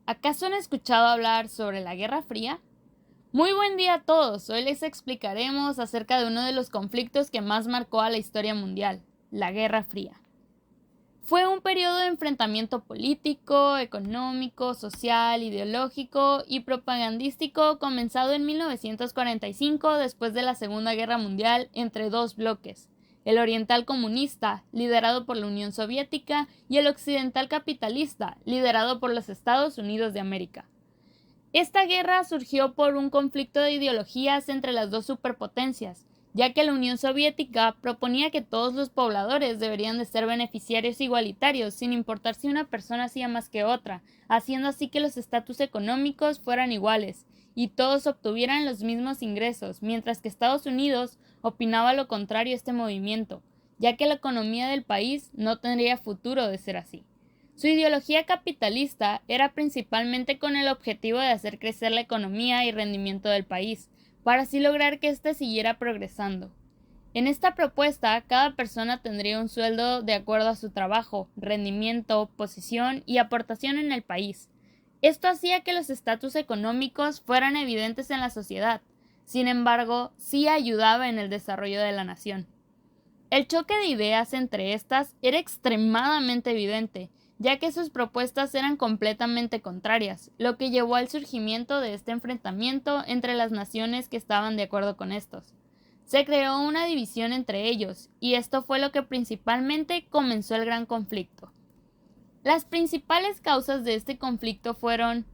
¿Acaso han escuchado hablar sobre la Guerra Fría? Muy buen día a todos. Hoy les explicaremos acerca de uno de los conflictos que más marcó a la historia mundial, la Guerra Fría. Fue un periodo de enfrentamiento político, económico, social, ideológico y propagandístico comenzado en 1945 después de la Segunda Guerra Mundial entre dos bloques, el oriental comunista, liderado por la Unión Soviética, y el occidental capitalista, liderado por los Estados Unidos de América. Esta guerra surgió por un conflicto de ideologías entre las dos superpotencias, ya que la Unión Soviética proponía que todos los pobladores deberían de ser beneficiarios igualitarios, sin importar si una persona hacía más que otra, haciendo así que los estatus económicos fueran iguales y todos obtuvieran los mismos ingresos, mientras que Estados Unidos opinaba lo contrario a este movimiento, ya que la economía del país no tendría futuro de ser así. Su ideología capitalista era principalmente con el objetivo de hacer crecer la economía y rendimiento del país, para así lograr que éste siguiera progresando. En esta propuesta, cada persona tendría un sueldo de acuerdo a su trabajo, rendimiento, posición y aportación en el país. Esto hacía que los estatus económicos fueran evidentes en la sociedad. Sin embargo, sí ayudaba en el desarrollo de la nación. El choque de ideas entre estas era extremadamente evidente, ya que sus propuestas eran completamente contrarias, lo que llevó al surgimiento de este enfrentamiento entre las naciones que estaban de acuerdo con estos. Se creó una división entre ellos, y esto fue lo que principalmente comenzó el gran conflicto. Las principales causas de este conflicto fueron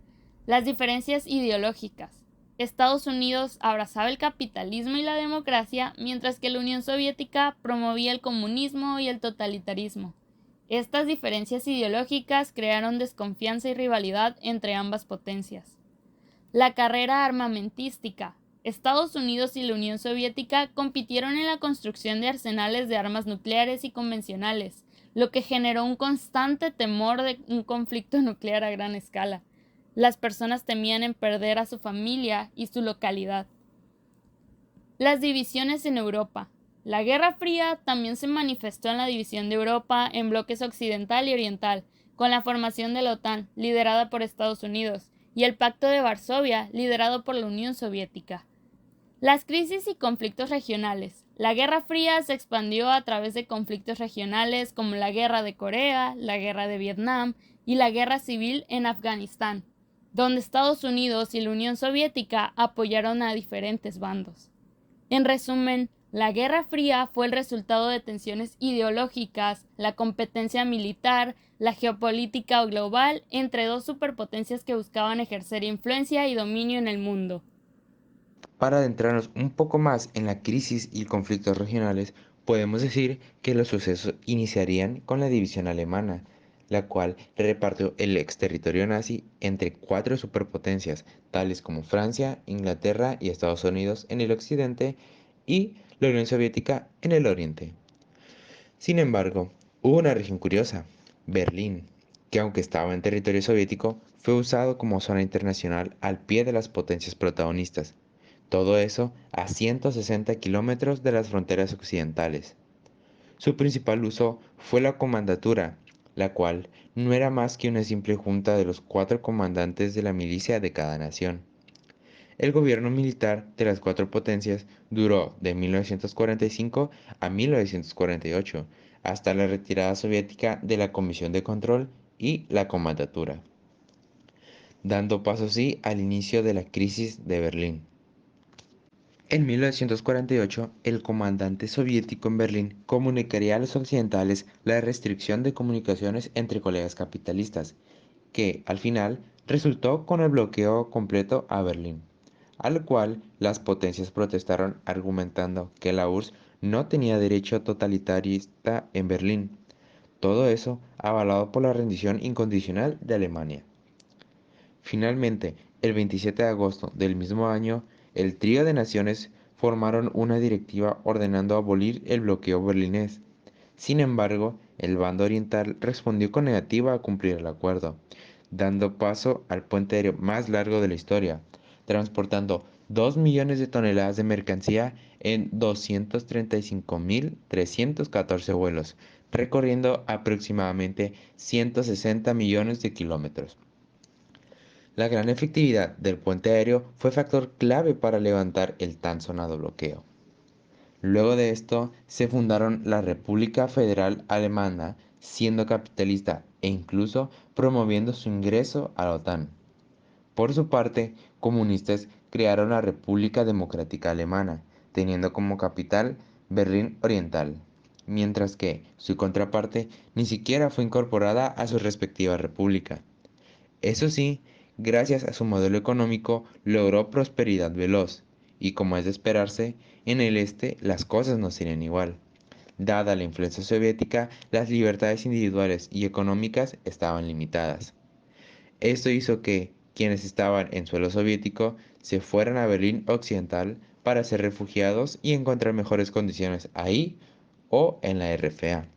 las diferencias ideológicas. Estados Unidos abrazaba el capitalismo y la democracia, mientras que la Unión Soviética promovía el comunismo y el totalitarismo. Estas diferencias ideológicas crearon desconfianza y rivalidad entre ambas potencias. La carrera armamentística. Estados Unidos y la Unión Soviética compitieron en la construcción de arsenales de armas nucleares y convencionales, lo que generó un constante temor de un conflicto nuclear a gran escala. Las personas temían en perder a su familia y su localidad. Las divisiones en Europa. La Guerra Fría también se manifestó en la división de Europa en bloques occidental y oriental, con la formación de la OTAN, liderada por Estados Unidos, y el Pacto de Varsovia, liderado por la Unión Soviética. Las crisis y conflictos regionales. La Guerra Fría se expandió a través de conflictos regionales como la Guerra de Corea, la Guerra de Vietnam y la Guerra Civil en Afganistán, donde Estados Unidos y la Unión Soviética apoyaron a diferentes bandos. En resumen, la Guerra Fría fue el resultado de tensiones ideológicas, la competencia militar, la geopolítica global entre dos superpotencias que buscaban ejercer influencia y dominio en el mundo. Para adentrarnos un poco más en la crisis y conflictos regionales, podemos decir que los sucesos iniciarían con la división alemana, la cual repartió el exterritorio nazi entre cuatro superpotencias, tales como Francia, Inglaterra y Estados Unidos en el occidente y la Unión Soviética en el oriente. Sin embargo, hubo una región curiosa, Berlín, que aunque estaba en territorio soviético, fue usado como zona internacional al pie de las potencias protagonistas. Todo eso a 160 kilómetros de las fronteras occidentales. Su principal uso fue la comandatura, la cual no era más que una simple junta de los cuatro comandantes de la milicia de cada nación. El gobierno militar de las cuatro potencias duró de 1945 a 1948, hasta la retirada soviética de la Comisión de Control y la comandatura, dando paso así al inicio de la crisis de Berlín. En 1948, el comandante soviético en Berlín comunicaría a los occidentales la restricción de comunicaciones entre colegas capitalistas, que al final resultó con el bloqueo completo a Berlín, al cual las potencias protestaron argumentando que la URSS no tenía derecho totalitarista en Berlín. Todo eso avalado por la rendición incondicional de Alemania. Finalmente, el 27 de agosto del mismo año, el trío de naciones formaron una directiva ordenando abolir el bloqueo berlinés. Sin embargo, el bando oriental respondió con negativa a cumplir el acuerdo, dando paso al puente aéreo más largo de la historia, transportando 2 millones de toneladas de mercancía en 235.314 vuelos, recorriendo aproximadamente 160 millones de kilómetros. La gran efectividad del puente aéreo fue factor clave para levantar el tan sonado bloqueo. Luego de esto, se fundaron la República Federal Alemana, siendo capitalista e incluso promoviendo su ingreso a la OTAN. Por su parte, comunistas crearon la República Democrática Alemana, teniendo como capital Berlín Oriental, mientras que su contraparte ni siquiera fue incorporada a su respectiva república. Eso sí, gracias a su modelo económico logró prosperidad veloz, y como es de esperarse, en el este las cosas no serían igual. Dada la influencia soviética, las libertades individuales y económicas estaban limitadas. Esto hizo que quienes estaban en suelo soviético se fueran a Berlín Occidental para ser refugiados y encontrar mejores condiciones ahí o en la RFA.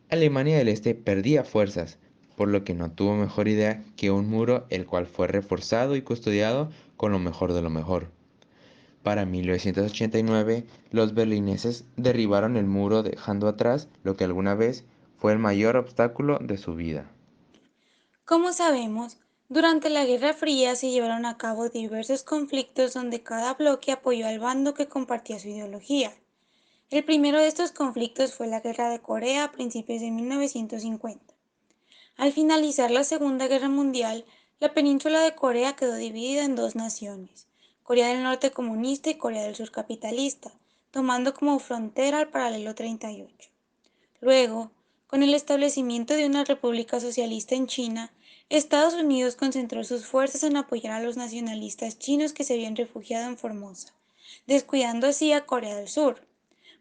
Alemania del Este perdía fuerzas, por lo que no tuvo mejor idea que un muro el cual fue reforzado y custodiado con lo mejor de lo mejor. Para 1989, los berlineses derribaron el muro dejando atrás lo que alguna vez fue el mayor obstáculo de su vida. Como sabemos, durante la Guerra Fría se llevaron a cabo diversos conflictos donde cada bloque apoyó al bando que compartía su ideología. El primero de estos conflictos fue la Guerra de Corea a principios de 1950. Al finalizar la Segunda Guerra Mundial, la península de Corea quedó dividida en dos naciones, Corea del Norte comunista y Corea del Sur capitalista, tomando como frontera el paralelo 38. Luego, con el establecimiento de una república socialista en China, Estados Unidos concentró sus fuerzas en apoyar a los nacionalistas chinos que se habían refugiado en Formosa, descuidando así a Corea del Sur,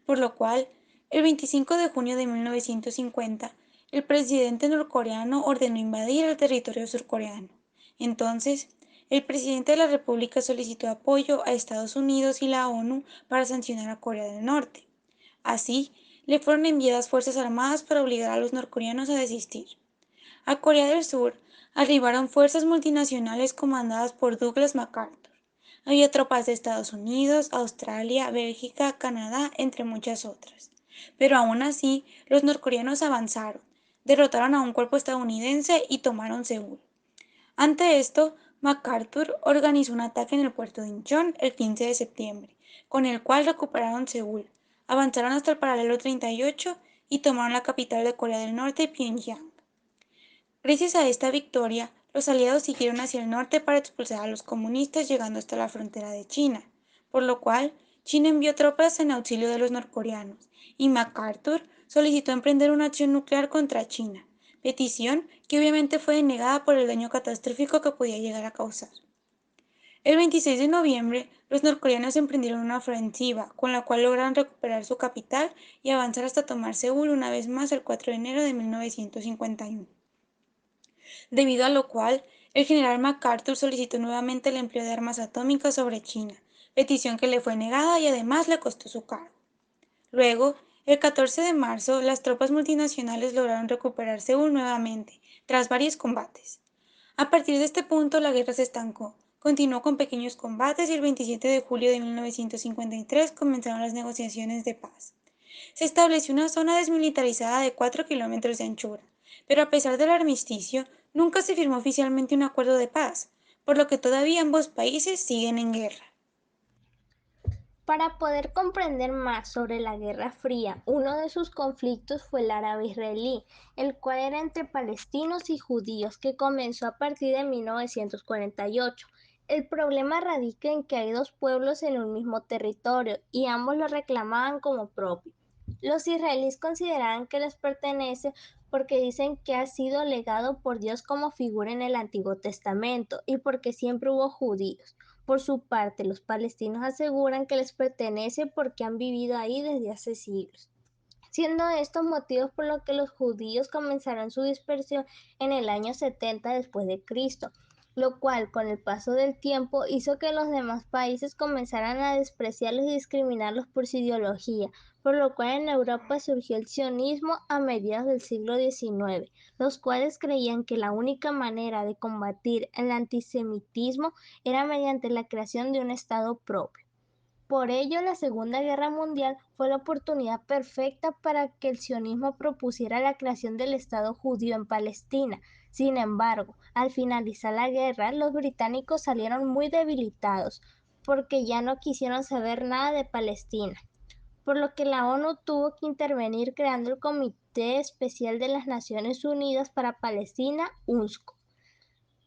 por lo cual, el 25 de junio de 1950, el presidente norcoreano ordenó invadir el territorio surcoreano. Entonces, el presidente de la República solicitó apoyo a Estados Unidos y la ONU para sancionar a Corea del Norte. Así, le fueron enviadas fuerzas armadas para obligar a los norcoreanos a desistir. A Corea del Sur arribaron fuerzas multinacionales comandadas por Douglas MacArthur. Había tropas de Estados Unidos, Australia, Bélgica, Canadá, entre muchas otras. Pero aún así, los norcoreanos avanzaron, derrotaron a un cuerpo estadounidense y tomaron Seúl. Ante esto, MacArthur organizó un ataque en el puerto de Incheon el 15 de septiembre, con el cual recuperaron Seúl, avanzaron hasta el paralelo 38 y tomaron la capital de Corea del Norte, Pyongyang. Gracias a esta victoria, los aliados siguieron hacia el norte para expulsar a los comunistas llegando hasta la frontera de China, por lo cual China envió tropas en auxilio de los norcoreanos y MacArthur solicitó emprender una acción nuclear contra China, petición que obviamente fue denegada por el daño catastrófico que podía llegar a causar. El 26 de noviembre, los norcoreanos emprendieron una ofensiva, con la cual lograron recuperar su capital y avanzar hasta tomar Seúl una vez más el 4 de enero de 1951, debido a lo cual el general MacArthur solicitó nuevamente el empleo de armas atómicas sobre China, petición que le fue negada y además le costó su cargo. Luego, el 14 de marzo, las tropas multinacionales lograron recuperar Seúl nuevamente, tras varios combates. A partir de este punto, la guerra se estancó, continuó con pequeños combates y el 27 de julio de 1953 comenzaron las negociaciones de paz. Se estableció una zona desmilitarizada de 4 kilómetros de anchura, pero a pesar del armisticio, nunca se firmó oficialmente un acuerdo de paz, por lo que todavía ambos países siguen en guerra. Para poder comprender más sobre la Guerra Fría, uno de sus conflictos fue el árabe-israelí, el cual era entre palestinos y judíos, que comenzó a partir de 1948. El problema radica en que hay dos pueblos en un mismo territorio y ambos lo reclamaban como propio. Los israelíes consideraban que les pertenece porque dicen que ha sido legado por Dios como figura en el Antiguo Testamento y porque siempre hubo judíos. Por su parte, los palestinos aseguran que les pertenece porque han vivido ahí desde hace siglos, siendo estos motivos por los que los judíos comenzaron su dispersión en el año 70 después de Cristo, lo cual con el paso del tiempo hizo que los demás países comenzaran a despreciarlos y discriminarlos por su ideología, por lo cual en Europa surgió el sionismo a mediados del siglo XIX, los cuales creían que la única manera de combatir el antisemitismo era mediante la creación de un Estado propio. Por ello, la Segunda Guerra Mundial fue la oportunidad perfecta para que el sionismo propusiera la creación del Estado judío en Palestina, Sin embargo, al finalizar la guerra, los británicos salieron muy debilitados porque ya no quisieron saber nada de Palestina, por lo que la ONU tuvo que intervenir creando el Comité Especial de las Naciones Unidas para Palestina, UNSCO,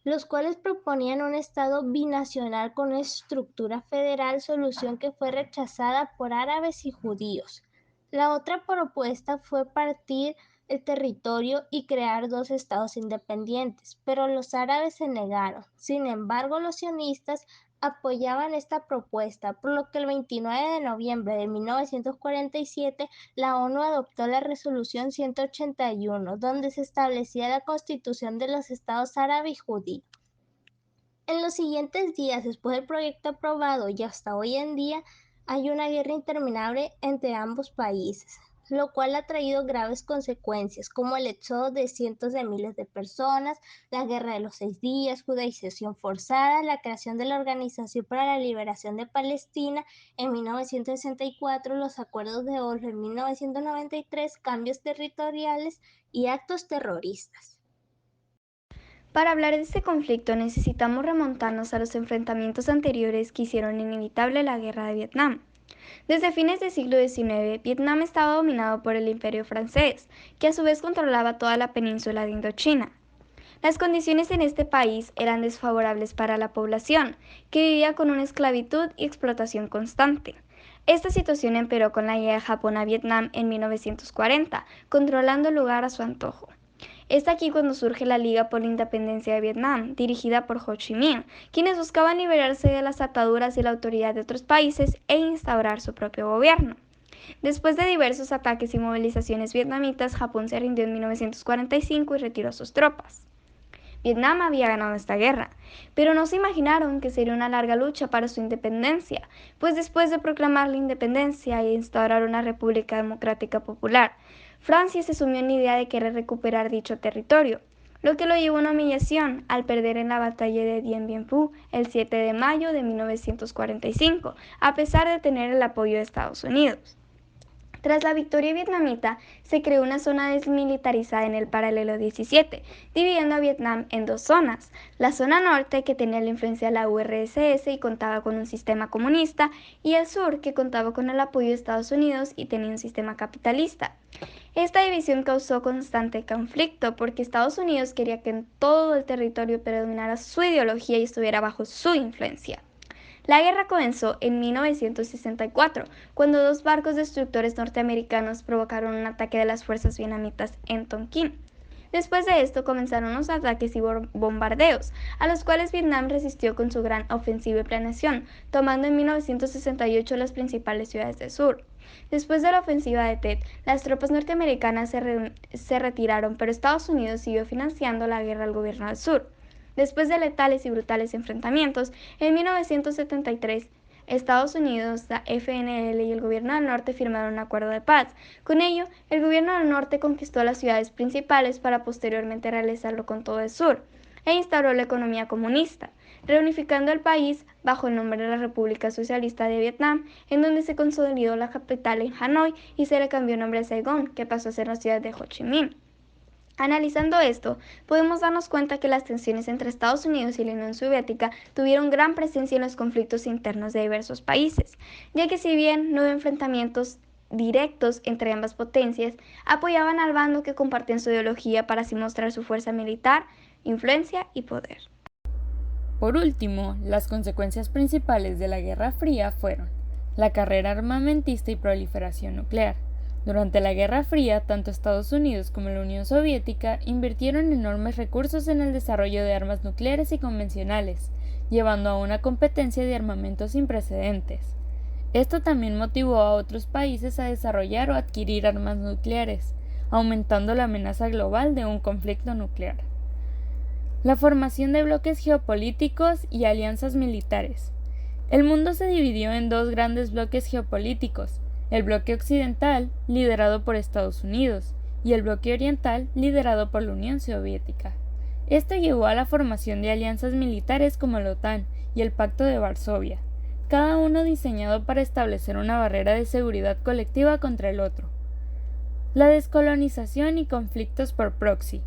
los cuales proponían un Estado binacional con una estructura federal, solución que fue rechazada por árabes y judíos. La otra propuesta fue partir el territorio y crear dos estados independientes, pero los árabes se negaron. Sin embargo, los sionistas apoyaban esta propuesta, por lo que el 29 de noviembre de 1947 la ONU adoptó la Resolución 181, donde se establecía la constitución de los estados árabe y judío. En los siguientes días, después del proyecto aprobado y hasta hoy en día, hay una guerra interminable entre ambos países, lo cual ha traído graves consecuencias, como el éxodo de cientos de miles de personas, la Guerra de los 6 días, judaización forzada, la creación de la Organización para la Liberación de Palestina en 1964, los acuerdos de Oslo en 1993, cambios territoriales y actos terroristas. Para hablar de este conflicto necesitamos remontarnos a los enfrentamientos anteriores que hicieron inevitable la Guerra de Vietnam. Desde fines del siglo XIX, Vietnam estaba dominado por el Imperio francés, que a su vez controlaba toda la península de Indochina. Las condiciones en este país eran desfavorables para la población, que vivía con una esclavitud y explotación constante. Esta situación empeoró con la llegada de Japón a Vietnam en 1940, controlando el lugar a su antojo. Es aquí cuando surge la Liga por la Independencia de Vietnam, dirigida por Ho Chi Minh, quienes buscaban liberarse de las ataduras y la autoridad de otros países e instaurar su propio gobierno. Después de diversos ataques y movilizaciones vietnamitas, Japón se rindió en 1945 y retiró sus tropas. Vietnam había ganado esta guerra, pero no se imaginaron que sería una larga lucha para su independencia, pues después de proclamar la independencia e instaurar una república democrática popular, Francia se sumió en la idea de querer recuperar dicho territorio, lo que lo llevó a una humillación al perder en la batalla de Dien Bien Phu el 7 de mayo de 1945, a pesar de tener el apoyo de Estados Unidos. Tras la victoria vietnamita, se creó una zona desmilitarizada en el paralelo 17, dividiendo a Vietnam en dos zonas. La zona norte, que tenía la influencia de la URSS y contaba con un sistema comunista, y el sur, que contaba con el apoyo de Estados Unidos y tenía un sistema capitalista. Esta división causó constante conflicto porque Estados Unidos quería que en todo el territorio predominara su ideología y estuviera bajo su influencia. La guerra comenzó en 1964, cuando dos barcos destructores norteamericanos provocaron un ataque de las fuerzas vietnamitas en Tonkin. Después de esto comenzaron los ataques y bombardeos, a los cuales Vietnam resistió con su gran ofensiva y planeación, tomando en 1968 las principales ciudades del sur. Después de la ofensiva de Tet, las tropas norteamericanas se retiraron, pero Estados Unidos siguió financiando la guerra al gobierno del sur. Después de letales y brutales enfrentamientos, en 1973, Estados Unidos, la FNL y el gobierno del norte firmaron un acuerdo de paz. Con ello, el gobierno del norte conquistó las ciudades principales para posteriormente realizarlo con todo el sur, e instauró la economía comunista, reunificando el país bajo el nombre de la República Socialista de Vietnam, en donde se consolidó la capital en Hanoi y se le cambió el nombre a Saigón, que pasó a ser la ciudad de Ho Chi Minh. Analizando esto, podemos darnos cuenta que las tensiones entre Estados Unidos y la Unión Soviética tuvieron gran presencia en los conflictos internos de diversos países, ya que si bien no hubo enfrentamientos directos entre ambas potencias, apoyaban al bando que compartían su ideología para así mostrar su fuerza militar, influencia y poder. Por último, las consecuencias principales de la Guerra Fría fueron la carrera armamentista y proliferación nuclear. Durante la Guerra Fría, tanto Estados Unidos como la Unión Soviética invirtieron enormes recursos en el desarrollo de armas nucleares y convencionales, llevando a una competencia de armamento sin precedentes. Esto también motivó a otros países a desarrollar o adquirir armas nucleares, aumentando la amenaza global de un conflicto nuclear. La formación de bloques geopolíticos y alianzas militares. El mundo se dividió en dos grandes bloques geopolíticos: el bloque occidental, liderado por Estados Unidos, y el bloque oriental, liderado por la Unión Soviética. Esto llevó a la formación de alianzas militares como la OTAN y el Pacto de Varsovia, cada uno diseñado para establecer una barrera de seguridad colectiva contra el otro. La descolonización y conflictos por proxy.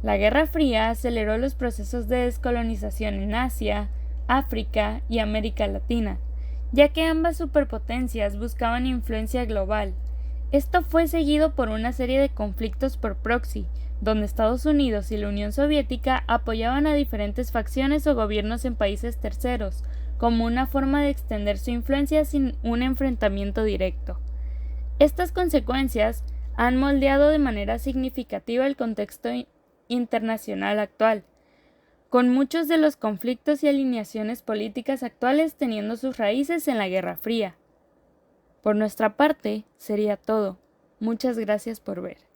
La Guerra Fría aceleró los procesos de descolonización en Asia, África y América Latina, ya que ambas superpotencias buscaban influencia global. Esto fue seguido por una serie de conflictos por proxy, donde Estados Unidos y la Unión Soviética apoyaban a diferentes facciones o gobiernos en países terceros, como una forma de extender su influencia sin un enfrentamiento directo. Estas consecuencias han moldeado de manera significativa el contexto internacional actual, con muchos de los conflictos y alineaciones políticas actuales teniendo sus raíces en la Guerra Fría. Por nuestra parte, sería todo. Muchas gracias por ver.